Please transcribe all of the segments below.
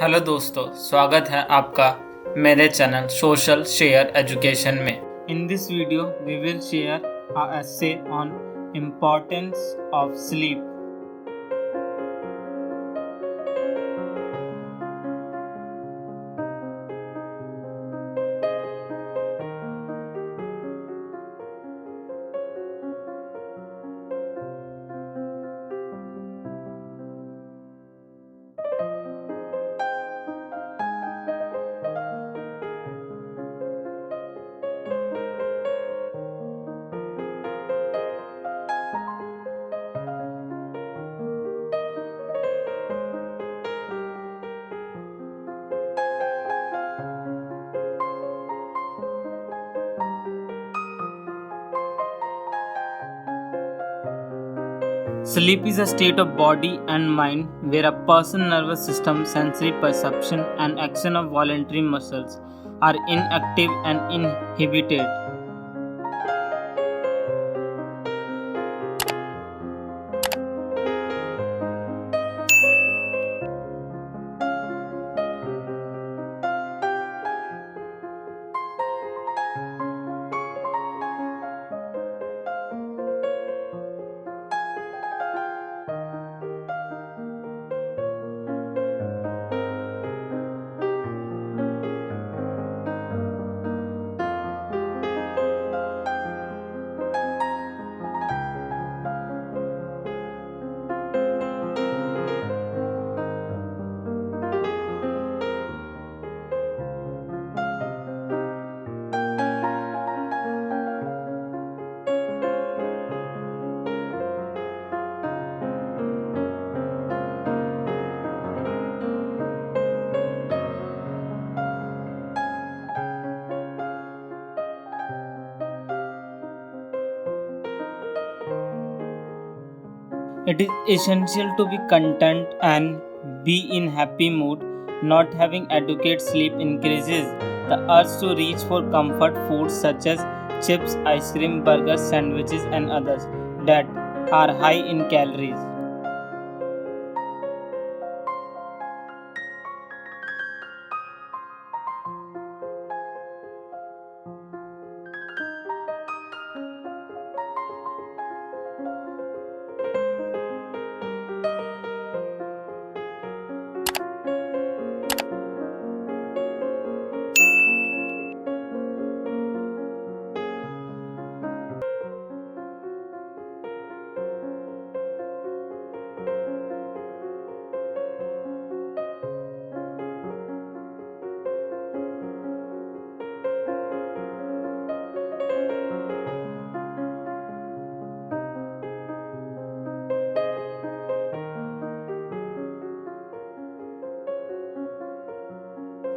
Hello दोस्तों, स्वागत है आपका मेरे चैनल सोशल शेयर एजुकेशन में। In this video we will share a essay on importance of sleep. Sleep is a state of body and mind where a person's nervous system, sensory perception, and action of voluntary muscles are inactive and inhibited. It is essential to be content and be in happy mood. Not having adequate sleep increases the urge to reach for comfort foods such as chips, ice cream, burgers, sandwiches, and others that are high in calories.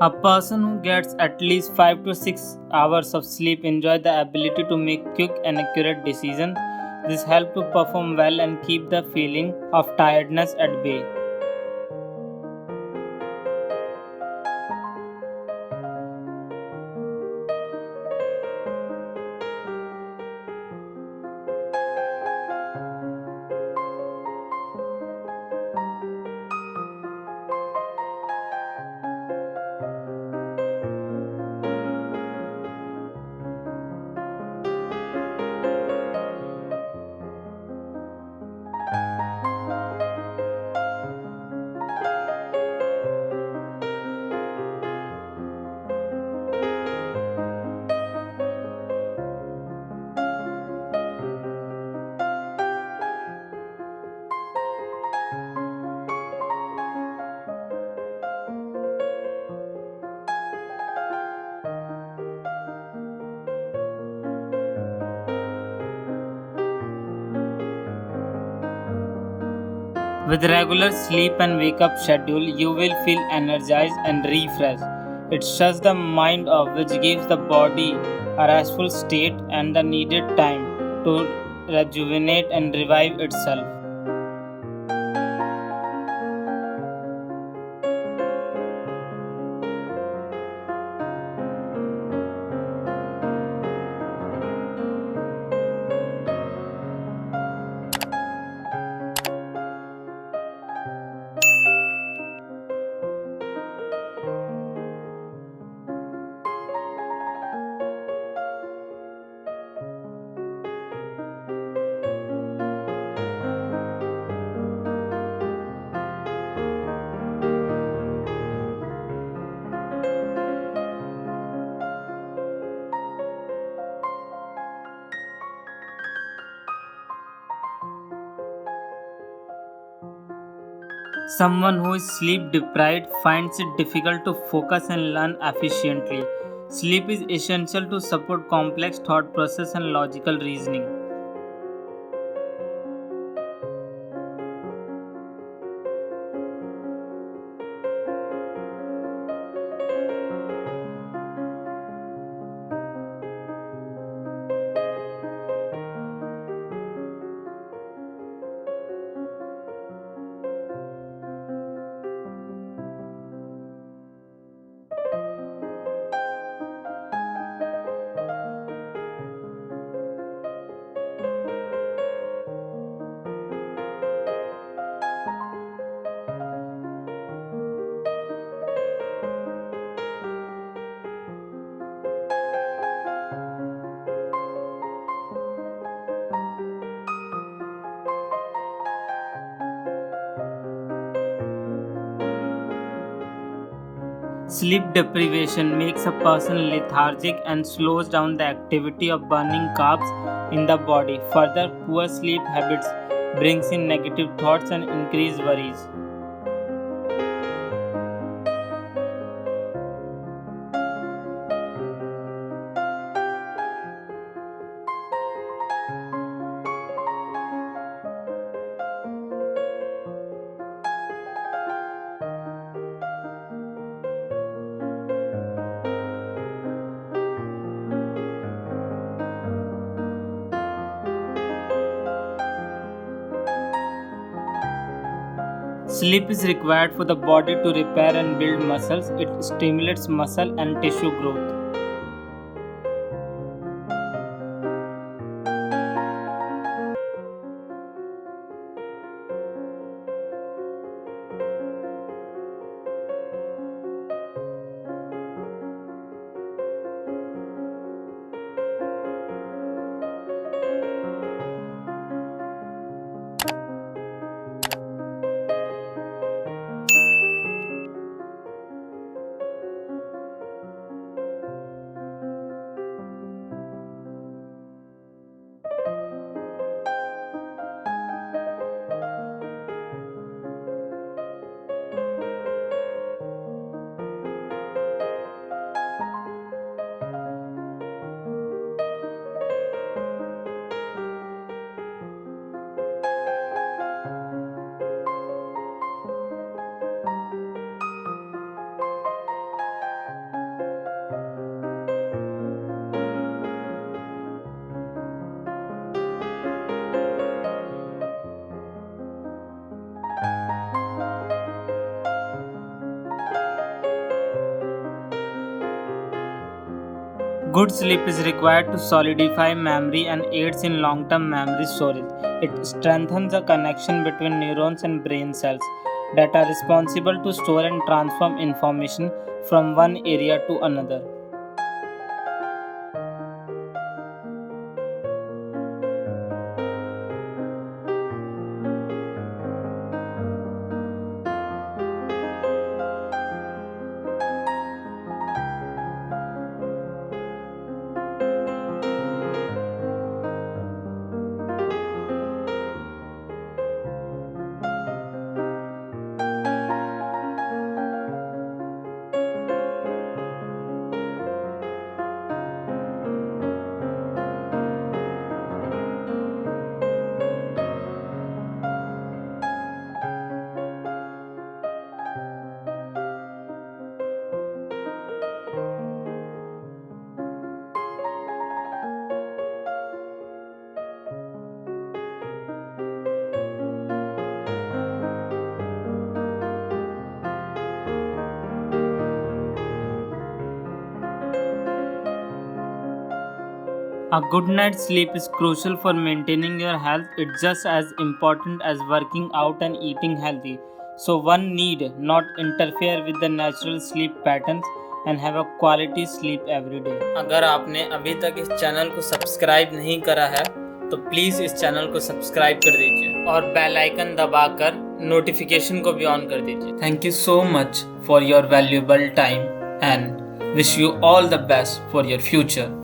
A person who gets at least 5 to 6 hours of sleep enjoys the ability to make quick and accurate decisions. This helps to perform well and keep the feeling of tiredness at bay. With regular sleep and wake up schedule, you will feel energized and refreshed. It shuts the mind off, which gives the body a restful state and the needed time to rejuvenate and revive itself. Someone who is sleep deprived finds it difficult to focus and learn efficiently. Sleep is essential to support complex thought process and logical reasoning. Sleep deprivation makes a person lethargic and slows down the activity of burning carbs in the body. Further, poor sleep habits brings in negative thoughts and increase worries. Sleep is required for the body to repair and build muscles. It stimulates muscle and tissue growth. Good sleep is required to solidify memory and aids in long-term memory storage. It strengthens the connection between neurons and brain cells that are responsible to store and transform information from one area to another. A good night's sleep is crucial for maintaining your health. It's just as important as working out and eating healthy. So one need not interfere with the natural sleep patterns and have a quality sleep every day. अगर आपने अभी तक इस channel को subscribe नहीं करा है तो प्लीज़ इस चैनल को सब्सक्राइब कर दीजिए और बेल आइकन दबाकर नोटिफिकेशन को भी ऑन कर दीजिए. Thank you so much for your valuable time and wish you all the best for your future.